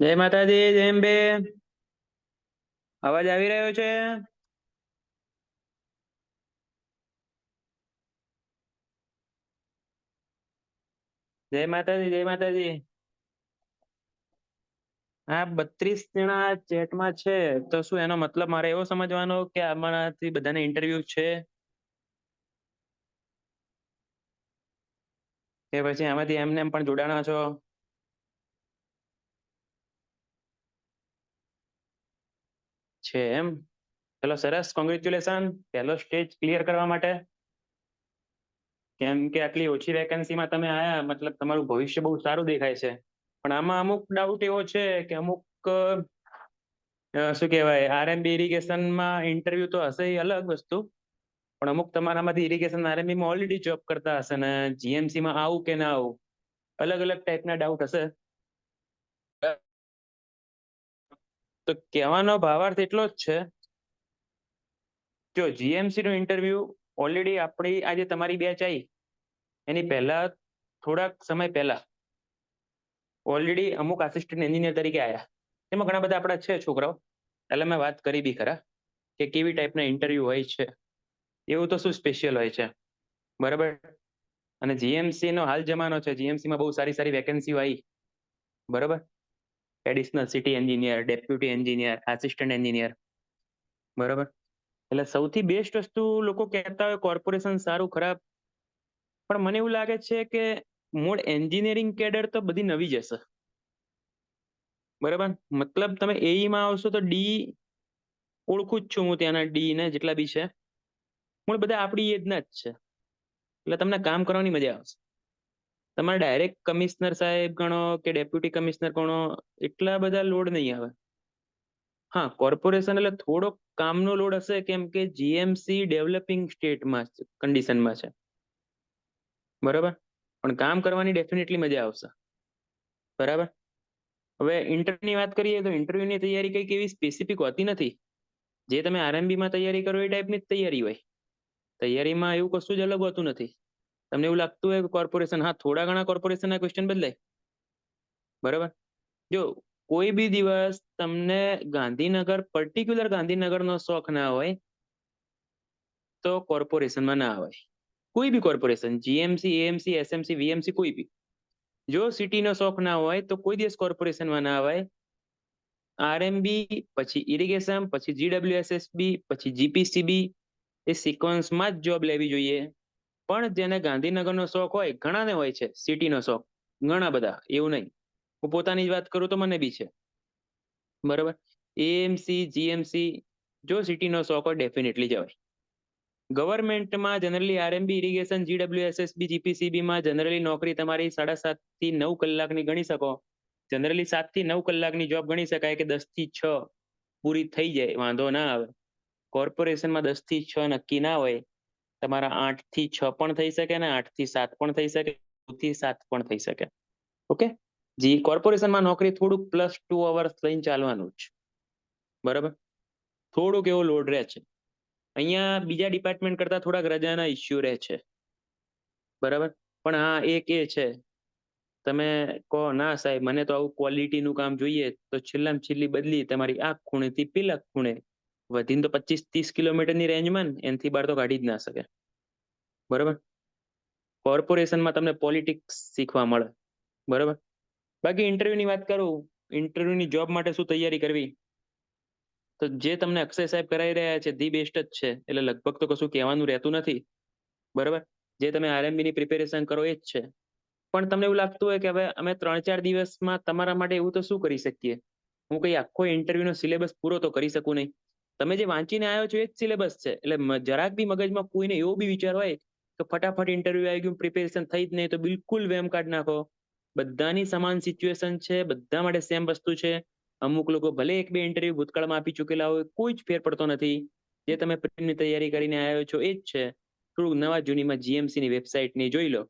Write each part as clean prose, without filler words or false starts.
જય માતાજી. જેમ બે અવાજ આવી રહ્યો છે? જય માતાજી, જય માતાજી. આ 32 જણા ચેટમાં છે, તો શું એનો મતલબ મારે એવો સમજવાનો કે આમાંથી બધાને ઇન્ટરવ્યુ છે, કે પછી આમાંથી એમને એમ પણ જોડાણા છો? છે એમ? ચલો સરસ, કોંગ્રેચ્યુલેશન પહેલો સ્ટેજ ક્લિયર કરવા માટે. કેમ કે આટલી ઓછી વેકેન્સીમાં તમે આયા, મતલબ તમારું ભવિષ્ય બહુ સારું દેખાય છે. પણ આમાં અમુક ડાઉટ એવો છે કે અમુક શું કહેવાય, આરએમબી ઇરિગેશનમાં ઇન્ટરવ્યુ તો હશે એ અલગ વસ્તુ, પણ અમુક તમારામાંથી ઇરિગેશન આરએમબી માં ઓલરેડી જોબ કરતા હશે ને જીએમસી માં આવું કે ના આવું, અલગ અલગ ટાઈપના ડાઉટ હશે. તો કહેવાનો ભાવાર્થ એટલો જ છે, જો જીએમસી નું ઇન્ટરવ્યુ ઓલરેડી આપણી આજે તમારી બેચ આવી એની પહેલા થોડાક સમય પહેલા ઓલરેડી અમુક આસિસ્ટન્ટ એન્જિનિયર તરીકે આવ્યા, એમાં ઘણા બધા આપણા છે છોકરાઓ, એટલે મેં વાત કરી બી ખરા કે કેવી ટાઈપના ઇન્ટરવ્યુ હોય છે, એવું તો શું સ્પેશિયલ હોય છે, બરાબર. અને જીએમસી નો હાલ જમાનો છે, જીએમસી માં બહુ સારી સારી વેકેન્સીઓ આવી, બરાબર. Additional city engineer, deputy engineer, assistant engineer, બરાબર. એટલે સૌથી બેસ્ટ વસ્તુ લોકો કહેતા હોય કોર્પોરેશન સારું ખરાબ, પણ મને એવું લાગે છે કે મૂળ એન્જિનિયરિંગ કેડર તો બધી નવી જ હશે, બરાબર. મતલબ તમે એઈ માં આવશો તો ડી ઓળખું જ છું હું, ત્યાંના ડી ને જેટલા બી છે મૂળ બધા આપણી એજ ના જ છે, એટલે તમને કામ કરવાની મજા આવશે. તમારે ડાયરેક્ટ કમિશનર સાહેબ ગણો કે ડેપ્યુટી કમિશનર ગણો, એટલા બધા લોડ નહીં આવે. હા, કોર્પોરેશન એટલે થોડોક કામનો લોડ હશે, કેમ કે જીએમસી ડેવલપિંગ સ્ટેટમાં કન્ડિશનમાં છે, બરાબર. પણ કામ કરવાની ડેફિનેટલી મજા આવશે, બરાબર. હવે ઇન્ટરવ્યુની વાત કરીએ તો ઇન્ટરવ્યુની તૈયારી કઈ એવી સ્પેસિફિક હોતી નથી, જે તમે આરએમબી માં તૈયારી કરો એ ટાઈપની જ તૈયારી હોય. તૈયારીમાં એવું કશું જ અલગ હોતું નથી. તમને એવું લાગતું હોય કે કોર્પોરેશન, હા થોડા ઘણા કોર્પોરેશનના ક્વેશ્ચન બદલાય, બરાબર. જો કોઈ બી દિવસ તમને ગાંધીનગર, પર્ટિક્યુલર ગાંધીનગરનો શોખ ના હોય તો કોર્પોરેશનમાં ના આવે. કોઈ બી corporation, GMC, AMC, SMC, VMC, કોઈ બી, જો સિટીનો શોખ ના હોય તો કોઈ દિવસ કોર્પોરેશનમાં ના આવે. આરએમબી પછી ઇરિગેશન પછી જીડબ્લ્યુએસએસબી પછી જીપીસીબી, એ સિક્વન્સમાં જ જોબ લેવી જોઈએ. પણ જેને ગાંધીનગરનો શોખ હોય, ઘણાને હોય છે સિટીનો શોખ, ઘણા બધા, એવું નહીં. હું પોતાની જ વાત કરું તો મને બી છે, બરાબર. એએમસી જીએમસી જો સિટીનો શોખ હોય ડેફિનેટલી જવાય. ગવર્મેન્ટમાં જનરલી આરએમબી ઇરિગેશન જીડબ્લ્યુએસએસબી જીપીસીબી માં જનરલી નોકરી તમારી 7.5 થી 9 કલાકની ગણી શકો. જનરલી 7 થી 9 કલાકની જોબ ગણી શકાય કે 10 થી 6 પૂરી થઈ જાય, વાંધો ના આવે. કોર્પોરેશનમાં 10 થી 6 નક્કી ના હોય, તમારા 8 થી 6 પણ થઈ શકે ને 8 થી 7 પણ થઈ શકે, 9 થી 7 પણ થઈ શકે. ઓકે, જી કોર્પોરેશનમાં નોકરી થોડુંક +2 અવર્સ લઈને ચાલવાનું જ, બરાબર. થોડુંક એવો લોડ રહે છે અહીંયા, બીજા ડિપાર્ટમેન્ટ કરતા થોડાક રજાના ઇસ્યુ રહે છે, બરાબર. પણ હા એક એ છે, તમે કહો ના સાહેબ મને તો આવું ક્વોલિટીનું કામ જોઈએ, તો છેલ્લામાં છેલ્લી બદલી તમારી આ ખૂણેથી પેલા ખૂણે વધીને તો 25-30 કિલોમીટરની રેન્જમાં, એનાથી બહાર તો કાઢી જ ના શકે, બરાબર. કોર્પોરેશનમાં તમને પોલિટિક્સ શીખવા મળે, બરાબર. બાકી ઇન્ટરવ્યુની વાત કરું, ઇન્ટરવ્યુની જોબ માટે શું તૈયારી કરવી, તો જે તમને અક્ષય સાહેબ કરાવી રહ્યા છે ધી બેસ્ટ જ છે, એટલે લગભગ તો કશું કહેવાનું રહેતું નથી, બરાબર. જે તમે આરએમબી ની પ્રિપેરેશન કરો એ જ છે. પણ તમને એવું લાગતું હોય કે હવે અમે 3-4 દિવસમાં તમારા માટે એવું તો શું કરી શકીએ, હું કઈ આખો ઇન્ટરવ્યુનો સિલેબસ પૂરો તો કરી શકું નહીં. તમે જે વાંચીને આવ્યો છો એ જ સિલેબસ છે, એટલે જરાક બી મગજમાં કોઈને એવો બી વિચાર હોય તો ફટાફટ ઇન્ટરવ્યુ આવી ગયું, પ્રિપેરેશન થઈ જ નહીં, તો બિલકુલ વેમ કાઢ નાખો. બધાની સમાન સિચ્યુએશન છે, બધા માટે સેમ વસ્તુ છે. અમુક લોકો ભલે 1-2 ઇન્ટરવ્યુ ભૂતકાળમાં આપી ચૂકેલા હોય, કોઈ જ ફેર પડતો નથી. જે તમે પ્રિલિમની તૈયારી કરીને આવ્યો છો એ જ છે. થોડુંક નવા જૂનીમાં જીએમસી ની વેબસાઇટ ની જોઈ લો.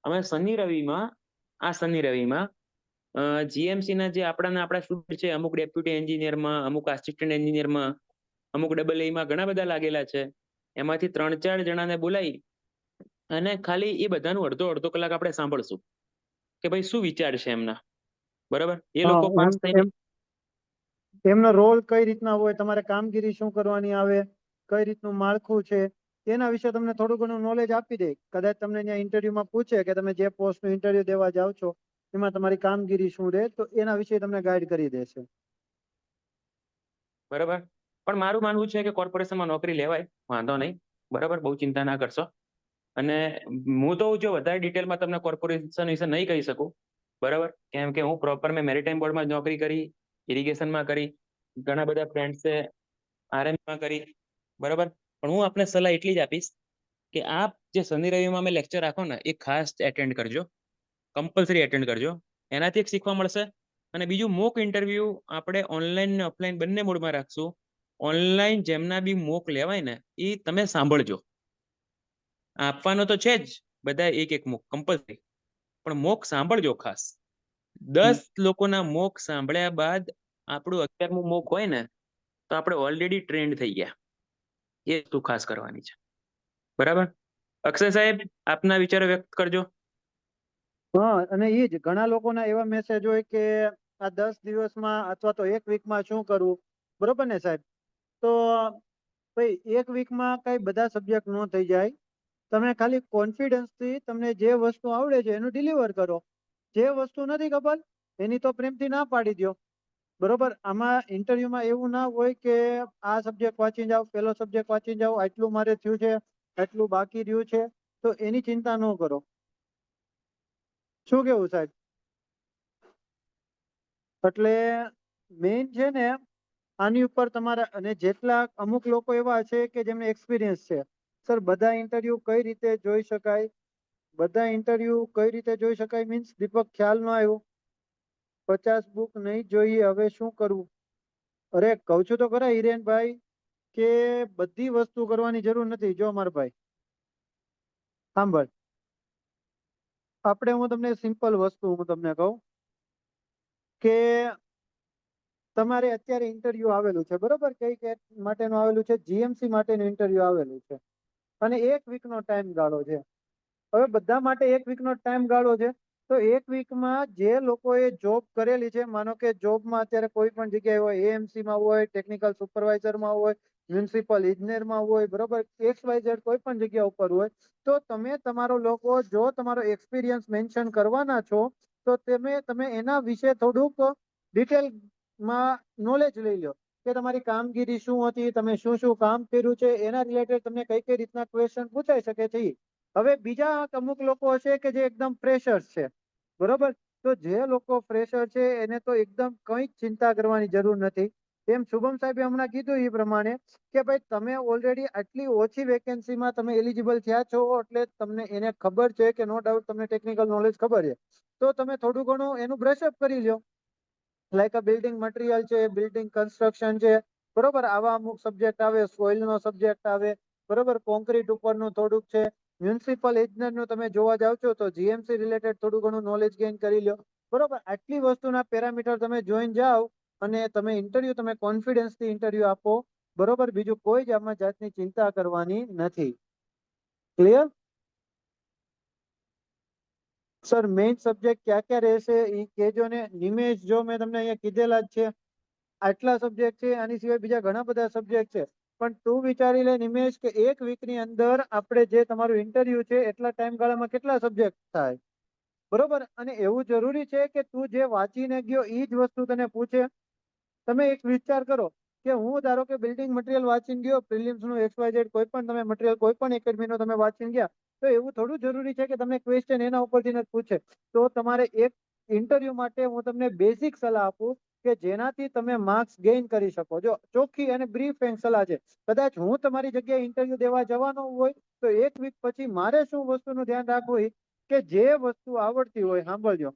અમે શનિ રવિમાં, આ શનિ રવિમાં જીએમસી ના જે આપણા સ્ટુડન્ટ છે, અમુક ડેપ્યુટી એન્જિનિયરમાં, અમુક આસિસ્ટન્ટ એન્જિનિયરમાં, અમુક ડબલ એમાં ઘણા બધા લાગેલા છે, એમાંથી 3-4 જણાને બોલાવી અને ખાલી એ બધાનું અડધો અડધો કલાક આપણે સાંભળશું કે ભાઈ શું વિચાર છે એમના, બરાબર, એ હા, લોકો પાસ થઈને એમનો રોલ કઈ રીતના હોય, તમારે કામગીરી શું કરવાની આવે, કઈ રીતનું માળખું છે, એના વિશે તમને થોડું ઘણું નોલેજ આપી દે. કદાચ તમને ત્યાં ઇન્ટરવ્યુમાં પૂછે કે તમે જે પોસ્ટનું ઇન્ટરવ્યુ દેવા જાઓ છો એમાં તમારી કામગીરી શું રહે, તો એના વિશે તમને ગાઈડ કરી દેશે. બરાબર. પણ મારું માનવું છે કે કોર્પોરેશનમાં નોકરી લેવાય, વાંધો નહીં. બરાબર, બહુ ચિંતા ના કરશો. અને હું તો જો વધારે ડિટેલમાં તમને કોર્પોરેશન વિશે નહીં કહી શકું. બરાબર, કેમ કે હું પ્રોપર મેં મેરીટાઈમ બોર્ડમાં નોકરી કરી, ઇરિગેશનમાં કરી, ઘણા બધા ફ્રેન્ડ્સે આરએમમાં કરી. બરાબર, પણ હું આપને સલાહ એટલી જ આપીશ કે આપ જે શનિ રવિમાં મેં લેક્ચર રાખો ને એ ખાસ એટેન્ડ કરજો, કમ્પલસરી એટેન્ડ કરજો. એનાથી એક શીખવા મળશે. અને બીજું, મોક ઇન્ટરવ્યુ આપણે ઓનલાઈન ને ઓફલાઈન બંને મોડમાં રાખશું. ઓનલાઈન જેમના બી મોક લેવાય ને એ તમે સાંભળજો. આપવાનો તો છે જ બધા એક એક મોક કમ્પલસરી, પણ મોક સાંભળજો ખાસ. 10 લોકોના મોક સાંભળ્યા બાદ આપણું 11મું મોક હોય ને તો આપણે ઓલરેડી ટ્રેન્ડ થઈ ગયા. એ વસ્તુ ખાસ કરવાની છે. બરાબર, અક્ષય સાહેબ આપના વિચારો વ્યક્ત કરજો. હા, અને એ જ ઘણા લોકોના એવા મેસેજ હોય કે આ 10 દિવસમાં અથવા તો એક વીકમાં શું કરવું. બરોબર ને સાહેબ? તો ભાઈ, એક વીકમાં કઈ બધા સબ્જેક્ટ ન થઈ જાય. તમે ખાલી કોન્ફિડન્સથી તમને જે વસ્તુ આવડે છે એનું ડિલિવર કરો. જે વસ્તુ નથી ખબર એની તો પ્રેમથી ના પાડી દો. બરોબર, આમાં ઇન્ટરવ્યુમાં એવું ના હોય કે આ સબ્જેક્ટ વાંચી જાઓ, પેલો સબ્જેક્ટ વાંચી જાઓ, આટલું મારે થયું છે, આટલું બાકી રહ્યું છે, તો એની ચિંતા ન કરો. શું કેવું સાહેબ? એટલે મેઇન છે ને આની ઉપર તમારા, અને જેટલા અમુક લોકો એવા છે કે જેમને એક્સપિરિયન્સ છે. સર, બધા ઇન્ટરવ્યુ કઈ રીતે જોઈ શકાય? બધા ઇન્ટરવ્યુ કઈ રીતે જોઈ શકાય મીન્સ દીપક ખ્યાલ ન આવ્યો. 50 બુક નહીં જોઈએ, હવે શું કરવું? અરે કહું છું તો ખરા હિરેનભાઈ કે બધી વસ્તુ કરવાની જરૂર નથી. જો મારા ભાઈ સાંભળ, હું તમને સિમ્પલ વસ્તુ હું તમને કહું કે તમારે અત્યારે ઇન્ટરવ્યુ આવેલું છે, બરોબર? કઈ માટેનું આવેલું છે? જીએમસી માટેનું ઇન્ટરવ્યુ આવેલું છે, અને એક વીકનો ટાઈમ ગાળો છે. હવે બધા માટે એક વીકનો ટાઈમ ગાળો છે, તો એક વીકમાં જે લોકોએ જોબ કરેલી છે, માનો કે જોબમાં અત્યારે કોઈ પણ જગ્યાએ હોય, એએમસીમાં હોય, ટેકનિકલ સુપરવાઇઝરમાં હોય, મ્યુનિસિપલ ઇજનેરમાં હોય, બરોબર, XYZ કોઈ પણ જગ્યા ઉપર હોય, તો તમે તમારો લોકો જો તમારો એક્સપિરિયન્સ મેન્શન કરવાના છો તો તમે એના વિશે થોડુંક ડિટેલમાં નોલેજ લઈ લો કે તમારી કામગીરી શું હતી, તમે શું શું કામ કર્યું છે, એના રિલેટેડ તમને કઈ કઈ રીતના ક્વેશ્ચન પૂછાઈ શકે છે. હવે બીજા અમુક લોકો હશે કે જે એકદમ ફ્રેશર્સ છે, બરોબર? તો જે લોકો ફ્રેશર છે એને તો એકદમ કંઈ જ ચિંતા કરવાની જરૂર નથી. એમ શુભમ સાહેબે હમણાં કીધું એ પ્રમાણે કે ભાઈ તમે ઓલરેડી આટલી ઓછી વેકેન્સીમાં તમે એલિજિબલ થયા છો, એટલે તમને એને ખબર છે કે નો ડાઉટ તમને ટેકનિકલ નોલેજ ખબર છે, તો તમે થોડું ઘણું એનું બ્રશઅપ કરી લો. લાઈક આ બિલ્ડિંગ મટીરિયલ છે, બિલ્ડિંગ કન્સ્ટ્રક્શન છે, બરોબર, આવા અમુક સબ્જેક્ટ આવે, સોઇલનો સબ્જેક્ટ આવે, બરોબર, કોન્ક્રીટ ઉપરનું થોડુંક છે, મ્યુનિસિપલ ઇજનેરનું તમે જોવા જાવ છો તો જીએમસી રિલેટેડ થોડું ઘણું નોલેજ ગેઇન કરી લો. બરોબર, આટલી વસ્તુના પેરામીટર તમે જોઈને જાઓ અને તમે ઇન્ટરવ્યુ તમે કોન્ફિડન્સથી ઇન્ટરવ્યુ આપો. બરોબર, બીજું કોઈ જ આમાં જાતની ચિંતા કરવાની નથી. ક્લિયર? સર, મેઇન સબ્જેક્ટ ક્યાં ક્યાં રહેશે એ કહેજો ને. નિમેશ, જો મેં તમને અહીંયા કીધેલા જ છે, આટલા સબ્જેક્ટ છે, આની સિવાય બીજા ઘણા બધા સબ્જેક્ટ છે. પણ તું વિચારી લે નિમેશ કે એક વીકની અંદર આપણે જે તમારું ઇન્ટરવ્યુ છે એટલા ટાઈમ ગાળામાં કેટલા સબ્જેક્ટ થાય? બરોબર, અને એવું જરૂરી છે કે તું જે વાંચીને ગયો એ જ વસ્તુ તને પૂછે? તમે એક વિચાર કરો કે હું ધારો કે બિલ્ડિંગ મટીરિયલ વાંચીને ગયો, પ્રિલિમ્સનું XYZ કોઈ પણ તમે મટીરિયલ કોઈ પણ એકેડમીનો તમે વાંચીને ગયા, તો એવું થોડું જરૂરી છે કે તમને ક્વેશ્ચન એના ઉપરથી જ પૂછે. તો તમારે એક ઇન્ટરવ્યુ માટે હું તમને બેઝિક સલાહ આપું કે જેનાથી તમે માર્ક્સ ગેઇન કરી શકો. જો ચોખ્ખી અને બ્રીફ સલાહ છે. કદાચ હું તમારી જગ્યાએ ઇન્ટરવ્યુ દેવા જવાનો હોય તો એક વીક પછી મારે શું વસ્તુનું ધ્યાન રાખવું કે જે વસ્તુ આવડતી હોય, સાંભળજો,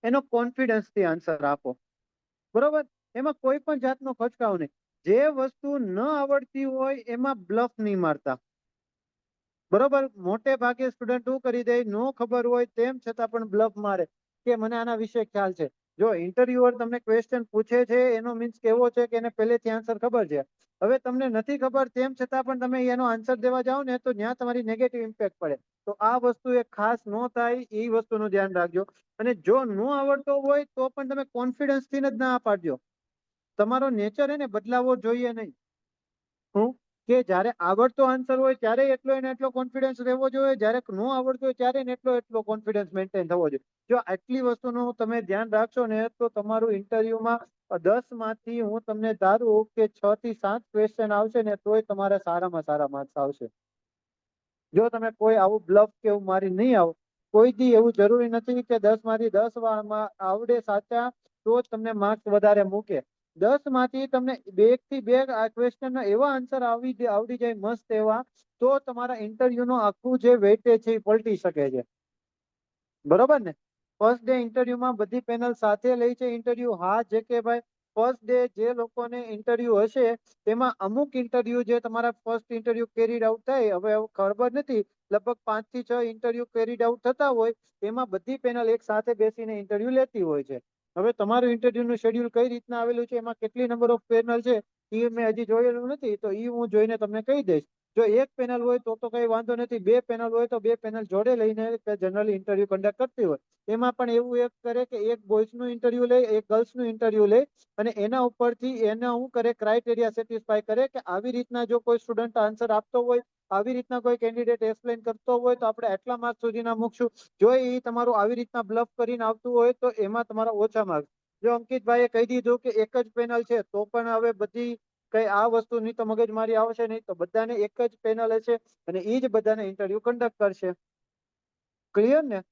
એનો કોન્ફિડન્સથી આન્સર આપો. બરોબર, એમાં કોઈ પણ જાતનો ખચકાવ નહીં. જે વસ્તુ ન આવડતી હોય એમાં બ્લફ નહીં મારતા. બરોબર, મોટે ભાગે સ્ટુડન્ટ શું કરી દે, નો ખબર હોય તેમ છતાં પણ બ્લફ મારે કે મને આના વિશે ખ્યાલ છે. જો ઇન્ટરવ્યુઅર તમને ક્વેશ્ચન પૂછે છે એનો મીન્સ કેવો છે કે એને પહેલેથી આન્સર ખબર છે. હવે તમને નથી ખબર તેમ છતાં પણ તમે એનો આન્સર દેવા જાઓ ને તો ત્યાં તમારી નેગેટિવ ઇમ્પેક્ટ પડે. તો આ વસ્તુ એક ખાસ ન થાય એ વસ્તુનું ધ્યાન રાખજો. અને જો ન આવડતો હોય તો પણ તમે કોન્ફિડન્સથી જ ના પાડજો. તમારો નેચર એને બદલાવવો જોઈએ નહીં. હું કે જ્યારે આવડતો આન્સર હોય ત્યારે એટલો એને એટલો કોન્ફિડન્સ રહેવો જોઈએ, જ્યારે ન આવડતો હોય ત્યારે એને એટલો કોન્ફિડન્સ મેન્ટેન થવો જોઈએ. જો આટલી વસ્તુનું તમે ધ્યાન રાખશો ને તો તમારું ઇન્ટરવ્યુમાં 10 માંથી હું તમને ધારું કે 6 થી 7 ક્વેશ્ચન આવશે ને તોય તમારા સારામાં સારા માર્ક્સ આવશે. જો તમે કોઈ આવું બ્લફ કે એવું મારી નહીં આવો, કોઈ દી એવું જરૂરી નથી કે 10 માંથી 10 આવડે સાચા તો જ તમને માર્ક્સ વધારે મૂકે. 10 માંથી તમને 1 થી 2 આ ક્વેશ્ચનના એવા આન્સર આવડી જાય મસ્ત એવા, તો તમારા ઇન્ટરવ્યુનું આખું જે વેઇટેજ છે એ પલટી શકે છે. બરોબર ને? ફર્સ્ટ ડે ઇન્ટરવ્યુમાં બધી પેનલ સાથે લે છે ઇન્ટરવ્યુ. હા જે કે ભાઈ ફર્સ્ટ ડે જે લોકોને ઇન્ટરવ્યુ હશે તેમાં અમુક ઇન્ટરવ્યુ જે તમારા ફર્સ્ટ ઇન્ટરવ્યુ કેરીડ આઉટ થાય, હવે ખબર નથી, લગભગ 5 થી 6 ઇન્ટરવ્યુ કેરીડ આઉટ થતા હોય, એમાં બધી પેનલ એક સાથે બેસીને ઇન્ટરવ્યુ લેતી હોય છે. હવે તમારું ઇન્ટરવ્યુનું શેડ્યુલ કઈ રીતના આવેલું છે, એમાં કેટલી નંબર ઓફ પેનલ છે એ મેં હજી જોયેલું નથી, તો એ હું જોઈને તમને કહી દઈશ. જો એક પેનલ હોય તો કઈ વાંધો નથી, 2 પેનલ હોય તો 2 પેનલ જોડે લઈને જનરલી ઇન્ટરવ્યુ કન્ડક્ટ કરતી હોય. એમાં પણ એવું એક કરે કે એક બોયઝનું ઇન્ટરવ્યુ લે, એક ગર્લ્સનું ઇન્ટરવ્યુ લે, અને એના ઉપરથી એને શું કરે, ક્રાઇટેરિયા સેટિસ્ફાય કરે કે આવી રીતના જો કોઈ સ્ટુડન્ટ આન્સર આપતો હોય, આવી રીતના કોઈ કેન્ડિડેટ એક્સપ્લેન કરતો હોય તો આપણે આટલા માર્ક્સ સુધીના મૂકશું. જો એ તમારું આવી રીતના બ્લફ કરીને આવતું હોય તો એમાં તમારા ઓછા માર્ક્સ. જો અંકિતભાઈએ કહી દીધું કે એક જ પેનલ છે તો પણ હવે બધી કઈ આ વસ્તુની તો મગજમારી આવશે નહીં, તો બધાને એક જ પેનલ હશે અને એ જ બધાને ઇન્ટરવ્યુ કન્ડક્ટ કરશે. ક્લિયર ને?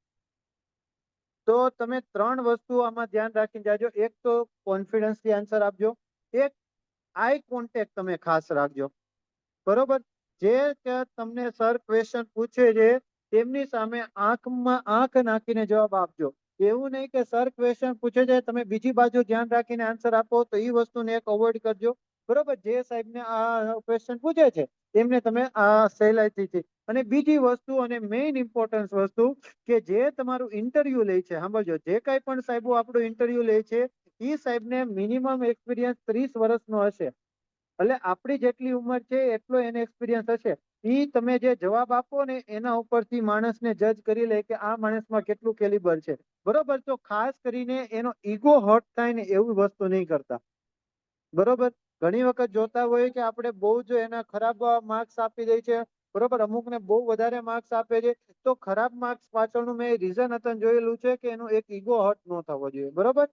તો તમે 3 વસ્તુ આમાં ધ્યાન રાખીને જાજો. એક તો કોન્ફિડન્સથી આન્સર આપજો, એક આઈ કોન્ટેક્ટ તમે ખાસ રાખજો. બરોબર? જે કે તમને સર ક્વેશ્ચન પૂછે છે તેમની સામે આંખમાં આંખ નાખીને જવાબ આપજો. એવું નહીં કે સર ક્વેશ્ચન પૂછે છે તમે બીજી બાજુ ધ્યાન રાખીને આન્સર આપો, તો એ વસ્તુને એક અવોઇડ કરજો. બરોબર? જે સાહેબને આ ક્વેશ્ચન પૂછે છે એમને તમે આ સહેલાઈથી. અને બીજી વસ્તુ અને મેઇન ઇમ્પોર્ટન્સ વસ્તુ કે જે તમારું ઇન્ટરવ્યુ લે છે, સાંભળજો, જે કાંઈ પણ સાહેબો આપણું ઇન્ટરવ્યુ લે છે એ સાહેબને મિનિમમ એક્સપિરિયન્સ 30 વર્ષનો હશે. એટલે આપણી જેટલી ઉંમર છે એટલો એને એક્સપિરિયન્સ હશે. ઈ તમે જે જવાબ આપો ને એના ઉપરથી માણસને જજ કરી લે કે આ માણસમાં કેટલું કેલિબર છે. બરોબર? તો ખાસ કરીને એનો ઈગો હર્ટ થાય ને એવી વસ્તુ નહીં કરતા. બરોબર? ઘણી વખત જોતા હોય કે આપણે બહુ જ એના ખરાબ માર્ક્સ આપી દે છે. બરોબર? અમુકને બહુ વધારે માર્ક્સ આપે છે, તો ખરાબ માર્ક્સ પાછળનું મેં રીઝન હતું જોયેલું છે કે એનો એક ઈગો હર્ટ ન થવો જોઈએ. બરોબર?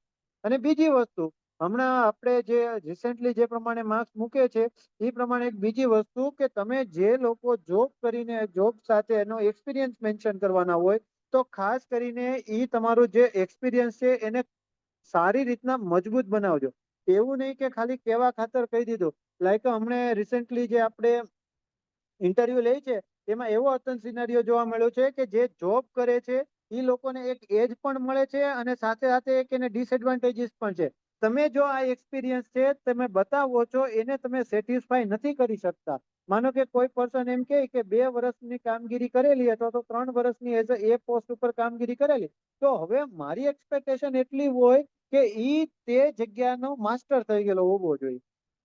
અને બીજી વસ્તુ, હમણાં આપણે જે રિસેન્ટલી જે પ્રમાણે માર્ક્સ મૂકે છે એ પ્રમાણે એક બીજી વસ્તુ કે તમે જે લોકો જોબ કરીને જોબ સાથે એનો એક્સપિરિયન્સ મેન્શન કરવાના હોય, તો ખાસ કરીને એ તમારું જે એક્સપિરિયન્સ છે એને સારી રીતના મજબૂત બનાવજો. એવું નહીં કે ખાલી કેવા ખાતર કહી દીધું. લાઈક હમણે રિસેન્ટલી જે આપણે ઇન્ટરવ્યુ લે છે એમાં એવો અતન સિનારીઓ જોવા મળ્યો છે કે જે જોબ કરે છે એ લોકોને એક એજ પણ મળે છે અને સાથે સાથે એક એને ડિસએડવાન્ટેજીસ પણ છે. તમે જો આ એક્સપિરિયન્સ છે તમે બતાવો છો, એને તમે સેટિસ્ફાય નથી કરી શકતા. માનો કે કોઈ પર્સન એમ કહે કે 2 વર્ષની કામગીરી કરેલી અથવા તો 3 વર્ષની એઝ એ પોસ્ટ ઉપર કામગીરી કરેલી, તો હવે મારી એક્સપેક્ટેશન એટલી હોય કે ઈ તે જગ્યાનો માસ્ટર થઈ ગયેલો હોવો જોઈએ.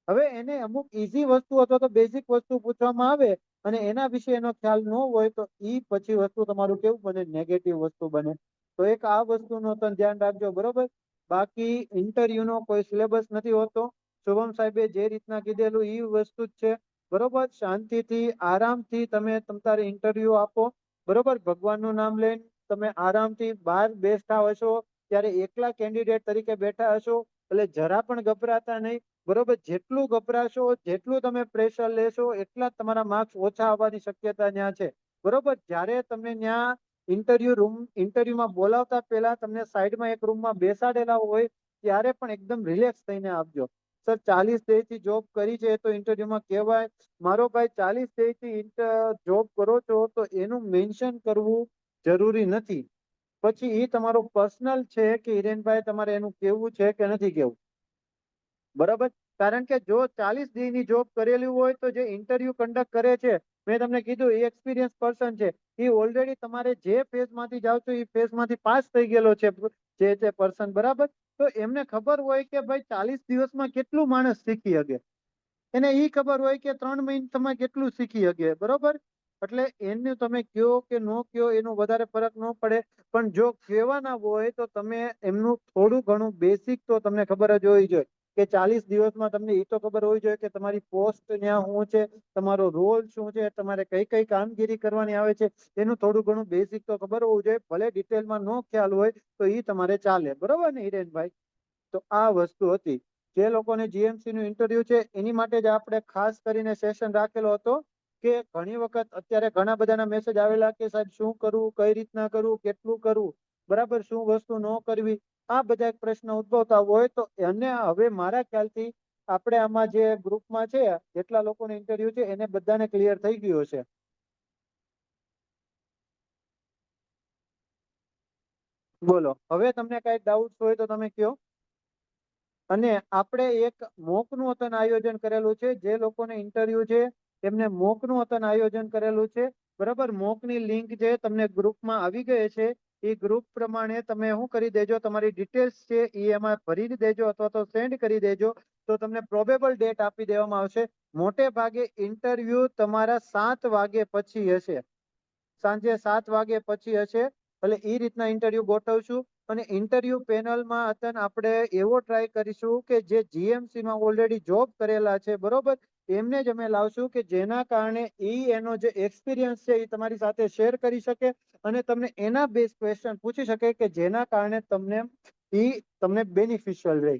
હવે એને અમુક ઈઝી વસ્તુ અથવા તો બેઝિક વસ્તુ પૂછવામાં આવે અને એના વિશે એનો ખ્યાલ ન હોય તો ઈ પછી વસ્તુ તમારું કેવું બને, નેગેટિવ વસ્તુ બને. તો એક આ વસ્તુનો તમે ધ્યાન રાખજો. બરોબર? બાકી ઇન્ટરવ્યુનો કોઈ સિલેબસ નથી હોતો. શુભમ સાહેબે જે રીતના કીધેલું એ વસ્તુ જ છે. બરોબર? શાંતિથી આરામથી તમે તમારે ઇન્ટરવ્યુ આપો. બરોબર? ભગવાનનું નામ લઈને તમે આરામથી બહાર બેસતા હશો ત્યારે એકલા કેન્ડિડેટ તરીકે બેઠા હશો એટલે જરા પણ ગભરાતા નહીં. બરોબર? જેટલું ગભરાશો, જેટલું તમે પ્રેશર લેશો એટલા જ તમારા માર્ક્સ ઓછા આવવાની શક્યતા ત્યાં છે. બરોબર? જ્યારે તમને ત્યાં ઇન્ટરવ્યુમાં બોલાવતા પહેલા તમને સાઈડમાં એક રૂમમાં બેસાડેલા હોય ત્યારે પણ એકદમ રિલેક્સ થઈને આપજો. સર 40 ડેથી જોબ કરી છે તો ઇન્ટરવ્યુમાં કહેવાય. મારો ભાઈ 40 ડેથી જોબ કરો છો તો એનું મેન્શન કરવું જરૂરી નથી. પછી એ તમારો પર્સનલ છે કે હિરેનભાઈ તમારે એનું કેવું છે કે નથી કેવું. બરાબર? કારણ કે જો 40 દી ની જોબ કરેલી હોય તો જે ઇન્ટરવ્યુ કન્ડક્ટ કરે છે, મેં તમને કીધું એ એક્સપિરિયન્સ પર્સન છે, એ ઓલરેડી તમારે જે ફેઝ માંથી જાવ છો એ ફેઝ માંથી પાસ થઈ ગયેલો છે જે તે પર્સન, બરાબર. તો એમને ખબર હોય કે ભાઈ 40 દિવસમાં કેટલું માણસ શીખી શકે, એને ઈ ખબર હોય કે 3 મહિનામાં કેટલું શીખી શકે, બરોબર. એટલે એનું તમે કયો કે નો કયો એનો વધારે ફરક ન પડે, પણ જો કહેવાના હોય તો તમે એમનું થોડું ઘણું બેસિક તો તમને ખબર જ હોવી જોઈએ કે 40 દિવસમાં તમને એ તો ખબર હોવી જોઈએ કે તમારી પોસ્ટ ત્યાં શું છે, તમારો રોલ શું છે, તમારે કઈ કઈ કામગીરી કરવાની આવે છે, એનું થોડું ઘણું બેસિક તો ખબર હોવું જોઈએ. ભલે ડિટેલમાં નો ખ્યાલ હોય તો એ તમારે ચાલે, બરોબર ને હિરેનભાઈ? તો આ વસ્તુ હતી. જે લોકોને જીએમસી નું ઇન્ટરવ્યુ છે એની માટે જ આપણે ખાસ કરીને સેશન રાખેલો હતો કે ઘણી વખત અત્યારે ઘણા બધાના મેસેજ આવેલા કે સાહેબ શું કરવું, કઈ રીતના કરવું, કેટલું કરવું, બરાબર, શું વસ્તુ ન કરવી, આ બધા પ્રશ્ન ઉદ્ભવતા હોય તો એને હવે મારા ખ્યાલથી આપણે આમાં જે ગ્રુપમાં છે જેટલા લોકોને ઇન્ટરવ્યુ છે એને બધાને ક્લિયર થઈ ગયો છે. બોલો, હવે તમને કઈ ડાઉટ હોય તો તમે કયો. અને આપણે એક મોકનું અતન આયોજન કરેલું છે, જે લોકોને ઇન્ટરવ્યુ છે એમને મોકનું અતન આયોજન કરેલું છે, બરાબર. મોકની લિંક જે તમને ગ્રુપમાં આવી ગઈ છે એ ગ્રુપ પ્રમાણે તમે શું કરી દેજો, તમારી ડિટેલ્સ છે એ એમાં ભરી દેજો અથવા તો સેન્ડ કરી દેજો, તો તમને પ્રોબેબલ ડેટ આપી દેવામાં આવશે. મોટે ભાગે ઇન્ટરવ્યુ તમારા 7 વાગે પછી હશે, સાંજે 7 વાગે પછી હશે. એટલે એ રીતના ઇન્ટરવ્યુ ગોઠવશું. અને ઇન્ટરવ્યુ પેનલમાં અતન આપણે એવો ટ્રાય કરીશું કે જે જીએમસી માં ઓલરેડી જોબ કરેલા છે, બરોબર, એમને જ અમે લાવશું કે જેના કારણે એનો જે એક્સપિરિયન્સ છે એ તમારી સાથે શેર કરી શકે અને તમને એના બેઝ ક્વેશ્ચન પૂછી શકે કે જેના કારણે તમને બેનિફિશિયલ રહે,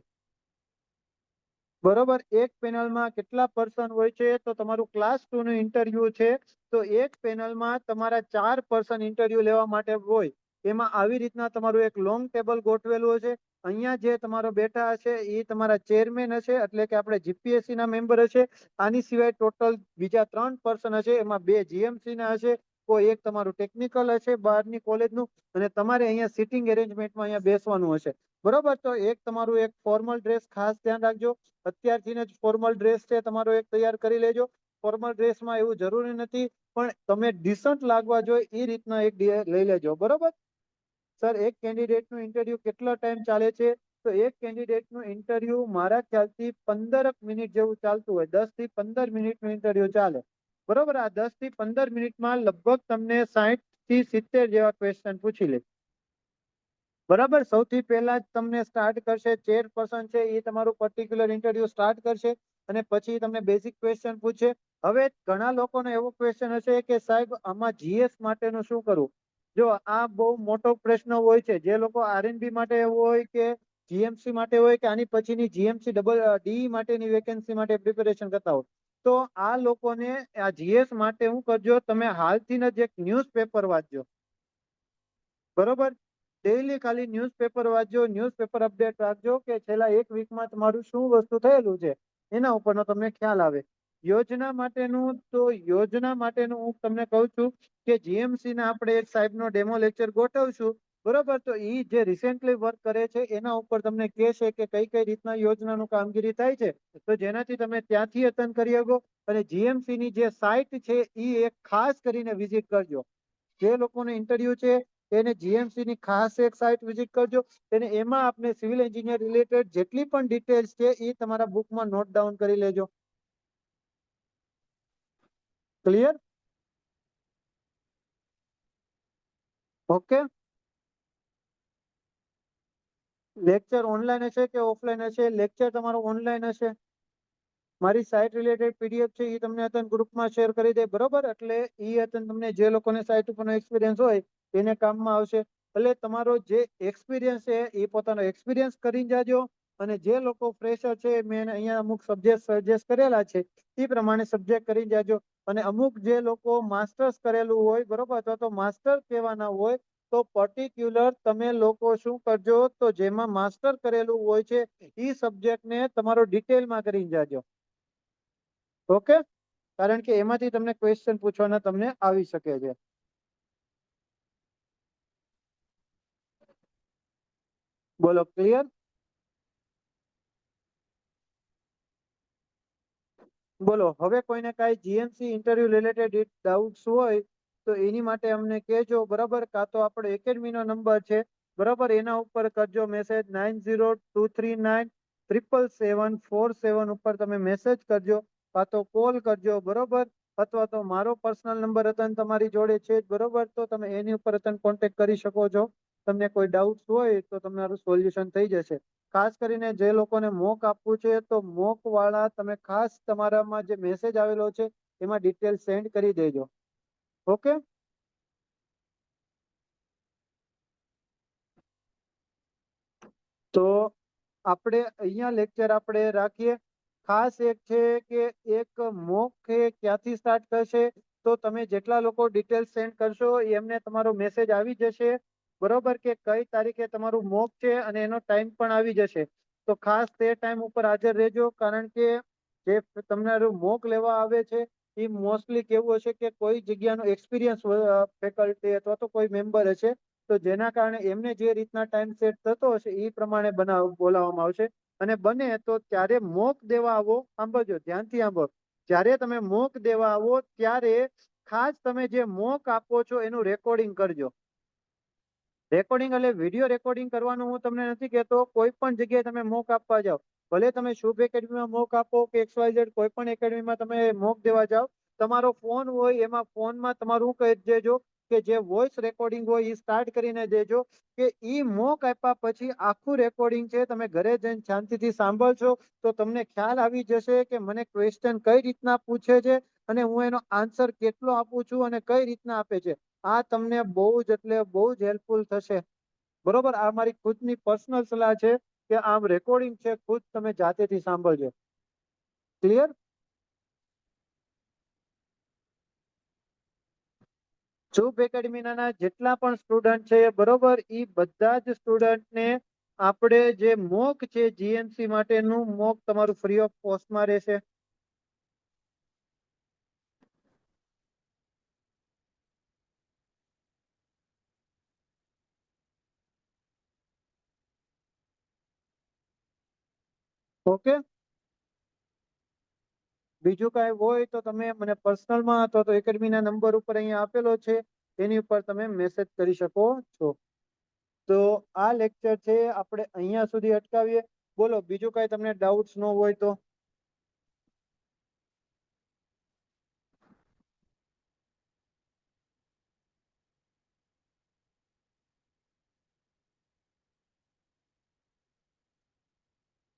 બરોબર. એક પેનલમાં કેટલા પર્સન હોય છે તો તમારું ક્લાસ 2 નું ઇન્ટરવ્યુ છે તો એક પેનલમાં તમારા 4 પર્સન ઇન્ટરવ્યુ લેવા માટે હોય. એમાં આવી રીતના તમારું એક લોંગ ટેબલ ગોઠવેલું હશે. અહીંયા જે તમારો બેઠા હશે એ તમારા ચેરમેન હશે, એટલે કે આપણે જીપીએસસી ના મેમ્બર હશે. આની સિવાય ટોટલ બીજા 3 પર્સન હશે, એમાં 2 જીએમસી ના હશે, કોઈ એક તમારું ટેકનિકલ હશે બહારની કોલેજનું, અને તમારે અહીંયા સિટિંગ એરેન્જમેન્ટમાં અહીંયા બેસવાનું હશે, બરોબર. તો એક તમારું એક ફોર્મલ ડ્રેસ ખાસ ધ્યાન રાખજો, અત્યારથી જ ફોર્મલ ડ્રેસ છે તમારો એક તૈયાર કરી લેજો. ફોર્મલ ડ્રેસમાં એવું જરૂરી નથી, પણ તમે ડિસન્ટ લાગવા જોઈએ એ રીતના એક લઈ લેજો, બરોબર. સર, એક કેન્ડિડેટનું ઇન્ટરવ્યુ કેટલો ટાઈમ ચાલે છે? તો એક કેન્ડિડેટનું ઇન્ટરવ્યુ મારા ખ્યાલથી 15 મિનિટ જેવું ચાલતું હોય, 10 થી 15 મિનિટનું ઇન્ટરવ્યુ ચાલે, બરોબર. આ 10 થી 15 મિનિટમાં લગભગ તમને 60 થી 70 જેવા ક્વેશ્ચન પૂછી લે, બરાબર. સૌથી પહેલા જ તમને સ્ટાર્ટ કરશે, ચેરપર્સન છે એ તમારું પર્ટિક્યુલર ઇન્ટરવ્યુ સ્ટાર્ટ કરશે અને પછી તમને બેઝિક ક્વેશ્ચન પૂછે. હવે ઘણા લોકોનો એવો ક્વેશ્ચન હશે કે સાહેબ આમાં જીએસ માટેનું શું કરવું? જો આ બહુ મોટો પ્રશ્ન હોય છે, જે લોકો આરએનબી માટે હોય કે જીએમસી માટે હોય કે આની પછીની જીએમસી ડબલ ડી માટેની વેકેન્સી માટે પ્રિપેરેશન કરતા હોય, તો આ લોકોને આ જીએસ માટે શું કરજો, તમે હાલથી જ એક ન્યૂઝપેપર વાંચજો, બરોબર. ડેઈલી ખાલી ન્યૂઝપેપર વાંચજો, ન્યૂઝપેપર અપડેટ રાખજો કે છેલ્લા એક વીકમાં તમારું શું વસ્તુ થયેલું છે એના ઉપરનો તમને ખ્યાલ આવે. યોજના માટેનું હું તમને કહું છું કે જીએમસી ના આપણે એક સાહેબનો ડેમો લેક્ચર ગોઠવશું, બરોબર. તો એ જે રિસેન્ટલી વર્ક કરે છે એના ઉપર તમને કહેશે કે કઈ કઈ રીતના યોજનાનું કામગીરી થાય છે, તો જેનાથી તમે ત્યાંથી અતન કરી શકો. અને જીએમસી ની જે સાઇટ છે એ એક ખાસ કરીને વિઝિટ કરજો. જે લોકોને ઇન્ટરવ્યુ છે એને જીએમસી ની ખાસ એક સાઇટ વિઝિટ કરજો. અને એમાં આપણે સિવિલ એન્જિનિયર રિલેટેડ જેટલી પણ ડિટેલ્સ છે એ તમારા બુકમાં નોટ ડાઉન કરી લેજો. ક્લિયર? ઓકે. લેક્ચર ઓનલાઈન હશે કે ઓફલાઈન હશે? લેક્ચર તમારો ઓનલાઈન હશે. મારી સાઇટ રિલેટેડ પીડીએફ છે એ તમને અત્યારે ગ્રુપમાં શેર કરી દે, બરોબર. એટલે એ અત્યારે તમને જે લોકોને સાઇટ ઉપરનો એક્સપિરિયન્સ હોય એને કામમાં આવશે. એટલે તમારો જે એક્સપિરિયન્સ છે એ પોતાનો એક્સપિરિયન્સ કરી જાજો. અને જે લોકો ફ્રેશર છે મેં અહીંયા અમુક સબ્જેક્ટ સજેસ્ટ કરેલા છે એ પ્રમાણે સબ્જેક્ટ કરી જાજો. અને અમુક જે લોકો માસ્ટર્સ કરેલું હોય, બરોબર, અથવા તો માસ્ટર કહેવાના હોય, તો પર્ટિક્યુલર તમે લોકો શું કરજો, તો જેમાં માસ્ટર કરેલું હોય છે એ સબ્જેક્ટને તમારો ડિટેલમાં કરી જાજો. ઓકે. કારણ કે એમાંથી તમને ક્વેશ્ચન પૂછવાના તમને આવી શકે છે. બોલો, ક્લિયર? બોલો હવે કોઈને કાંઈ જીએમસી ઇન્ટરવ્યુ રિલેટેડ ડાઉટ્સ હોય તો એની માટે અમને કહેજો, બરાબર. કાં તો આપણો એકેડમીનો નંબર છે, બરાબર, એના ઉપર કરજો મેસેજ 902339777747 ઉપર તમે મેસેજ કરજો, કાં તો કોલ કરજો, બરોબર. અથવા તો મારો પર્સનલ નંબર અતન તમારી જોડે છે જ, બરોબર, તો તમે એની ઉપર અતન કોન્ટેક્ટ કરી શકો છો. તમને કોઈ ડાઉટ્સ હોય તો તમારું સોલ્યુશન થઈ જશે. ખાસ કરીને જે લોકોને મોક આપવું છે તો મોક વાળા તમે ખાસ તમારામાં જે મેસેજ આવેલો છે એમાં ડિટેલ સેન્ડ કરી દેજો. ઓકે. તો આપણે અહીંયા લેક્ચર આપણે રાખીએ. ખાસ એક છે કે એક મોક છે ક્યાંથી સ્ટાર્ટ થશે, તો તમે જેટલા લોકો ડિટેલ સેન્ડ કરશો એમને તમારો મેસેજ આવી જશે, બરોબર, કે કઈ તારીખે તમારું મોક છે અને એનો ટાઈમ પણ આવી જશે. તો ખાસ તે ટાઈમ ઉપર હાજર રહેજો, કારણ કે જે તમારું મોક લેવા આવે છે એ મોસ્ટલી કેવું હશે કે કોઈ જગ્યાનો એક્સપિરિયન્સ ફેકલ્ટી અથવા તો કોઈ મેમ્બર હશે, તો જેના કારણે એમને જે રીતના ટાઈમ સેટ થતો હશે એ પ્રમાણે બોલાવવામાં આવશે. અને બને તો ત્યારે મોક દેવા આવો, સાંભળજો, ધ્યાનથી સાંભળો, જ્યારે તમે મોક દેવા આવો ત્યારે ખાસ તમે જે મોક આપો છો એનું રેકોર્ડિંગ કરજો. રેકોર્ડિંગ એટલે વિડીયો રેકોર્ડિંગ કરવાનું હું તમને નથી કહેતો. કોઈ પણ જગ્યાએ તમે મોક આપવા જાઓ, ભલે તમે શુભ એકેડમીમાં મોક આપો કે XYZ કોઈ પણ એકેડમીમાં તમે મોક દેવા જાઓ, તમારો ફોન હોય એમાં ફોનમાં તમારું કહી દેજો કે જે વોઇસ રેકોર્ડિંગ હોય એ સ્ટાર્ટ કરીને દેજો, કે ઈ મોક આપ્યા પછી આખું રેકોર્ડિંગ છે તમે ઘરે જઈને શાંતિથી સાંભળશો તો તમને ખ્યાલ આવી જશે કે મને ક્વેશ્ચન કઈ રીતના પૂછે છે અને હું એનો આન્સર કેટલો આપું છું અને કઈ રીતના આપે છે. આ તમને બહુ જ એટલે બહુ જ હેલ્પફુલ થશે, બરોબર. આ મારી ખુદની પર્સનલ સલાહ છે કે આમ રેકોર્ડિંગ છે ખુદ તમે જાતેથી સાંભળજો. ક્લિયર? શુભ એકેડમીના જેટલા પણ સ્ટુડન્ટ છે, બરોબર, એ બધા જ સ્ટુડન્ટને આપણે જે મોક છે જીએમસી માટેનું મોક તમારું ફ્રી ઓફ કોસ્ટમાં રહેશે. ઓકે. બીજું કાંઈ હોય તો તમે મને પર્સનલમાં અથવા તો એકેડમીના નંબર ઉપર અહીંયા આપેલો છે એની ઉપર તમે મેસેજ કરી શકો છો. તો આ લેક્ચર છે આપણે અહીંયા સુધી અટકાવીએ. બોલો બીજું કાંઈ તમને ડાઉટ્સ ન હોય તો.